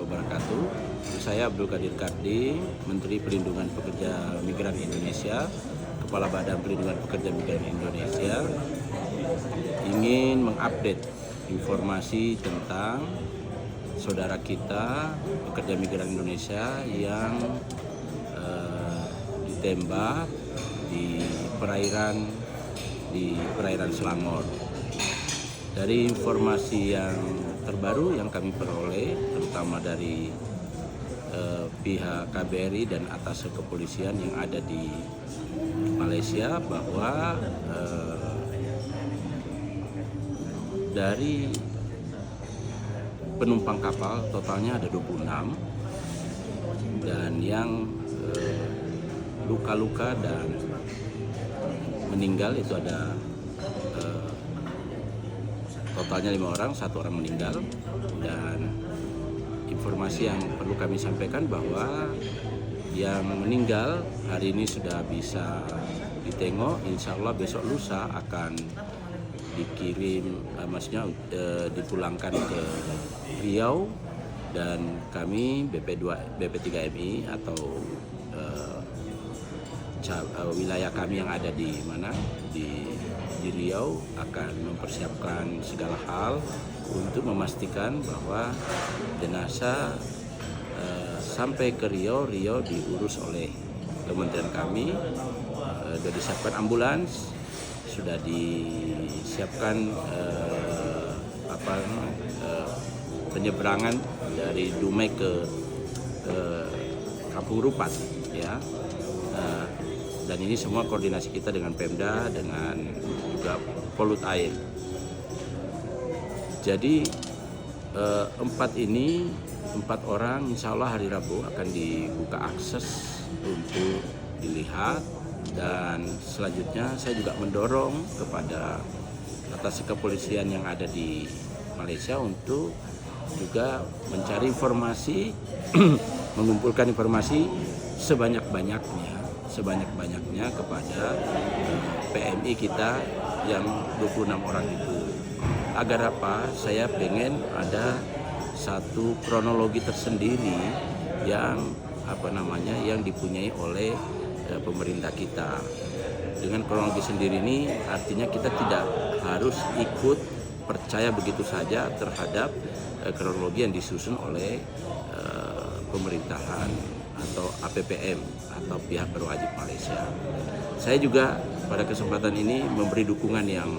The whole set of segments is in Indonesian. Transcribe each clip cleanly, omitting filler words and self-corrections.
wabarakatuh. Saya Abdul Qadir Kardi, Menteri Perlindungan Pekerja Migran Indonesia, Kepala Badan Perlindungan Pekerja Migran Indonesia, ingin mengupdate informasi tentang saudara kita pekerja migran Indonesia yang ditembak di perairan Selangor. Dari informasi yang terbaru yang kami peroleh, terutama dari pihak KBRI dan atas kepolisian yang ada di Malaysia, bahwa dari penumpang kapal totalnya ada 26 dan yang luka-luka dan meninggal itu ada totalnya 5 orang, 1 orang meninggal. Dan informasi yang perlu kami sampaikan bahwa yang meninggal hari ini sudah bisa ditengok, insya Allah besok lusa akan dikirim, maksudnya dipulangkan ke Riau, dan kami BP3MI atau wilayah kami yang ada di mana di Riau akan mempersiapkan segala hal untuk memastikan bahwa jenazah sampai ke Riau diurus oleh kementerian kami. Sudah disiapkan ambulans, sudah disiapkan penyeberangan dari Dumai ke Kampung Rupat, ya. Dan ini semua koordinasi kita dengan Pemda, dengan juga Polut Air. Jadi 4 orang insya Allah hari Rabu akan dibuka akses untuk dilihat. Dan selanjutnya saya juga mendorong kepada atas kepolisian yang ada di Malaysia untuk juga mencari informasi, mengumpulkan informasi sebanyak-banyaknya kepada PMI kita yang 26 orang itu. Agar apa? Saya pengen ada satu kronologi tersendiri yang yang dipunyai oleh pemerintah kita. Dengan kronologi sendiri ini artinya kita tidak harus ikut percaya begitu saja terhadap kronologi yang disusun oleh pemerintahan atau APPM atau pihak berwajib Malaysia. Saya juga pada kesempatan ini memberi dukungan yang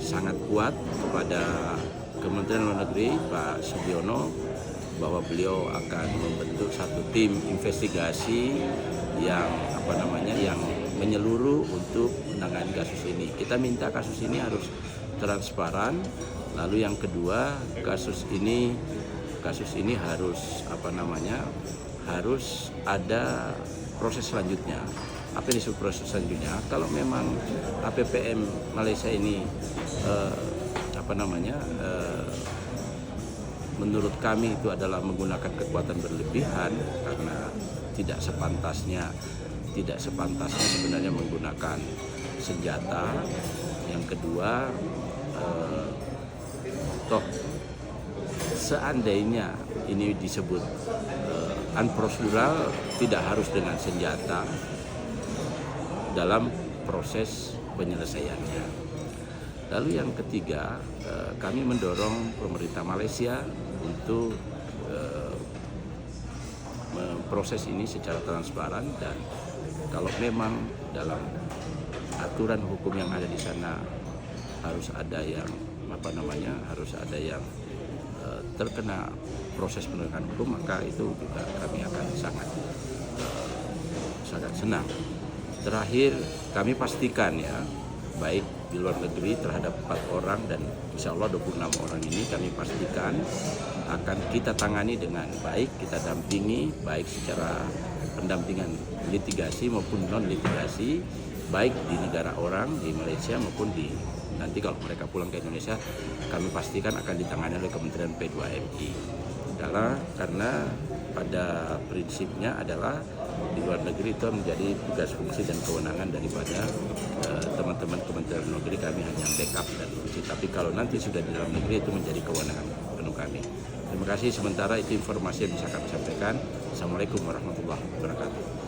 sangat kuat kepada Kementerian Luar Negeri Pak Sugiono, bahwa beliau akan membentuk satu tim investigasi yang menyeluruh untuk menangani kasus ini. Kita minta kasus ini harus transparan. Lalu yang kedua, kasus ini harus harus ada proses selanjutnya. Apa ini proses selanjutnya? Kalau memang APPM Malaysia ini menurut kami itu adalah menggunakan kekuatan berlebihan, karena tidak sepantasnya sebenarnya menggunakan senjata. Yang kedua, seandainya ini disebut unprocedural, tidak harus dengan senjata dalam proses penyelesaiannya. Lalu yang ketiga, kami mendorong pemerintah Malaysia untuk memproses ini secara transparan, dan kalau memang dalam aturan hukum yang ada di sana harus ada yang terkena proses penegakan hukum, maka itu juga kami akan sangat senang. Terakhir, kami pastikan ya, baik di luar negeri terhadap 4 orang dan insya Allah 26 orang ini kami pastikan akan kita tangani dengan baik, kita dampingi baik secara pendampingan litigasi maupun non litigasi, baik di negara orang di Malaysia maupun nanti kalau mereka pulang ke Indonesia, kami pastikan akan ditangani oleh Kementerian P2MI. Karena pada prinsipnya adalah di luar negeri itu menjadi tugas, fungsi, dan kewenangan daripada teman-teman Kementerian Luar Negeri. Kami hanya backup dan fungsi. Tapi kalau nanti sudah di dalam negeri itu menjadi kewenangan penuh kami. Terima kasih, sementara itu informasi yang bisa kami sampaikan. Assalamualaikum warahmatullahi wabarakatuh.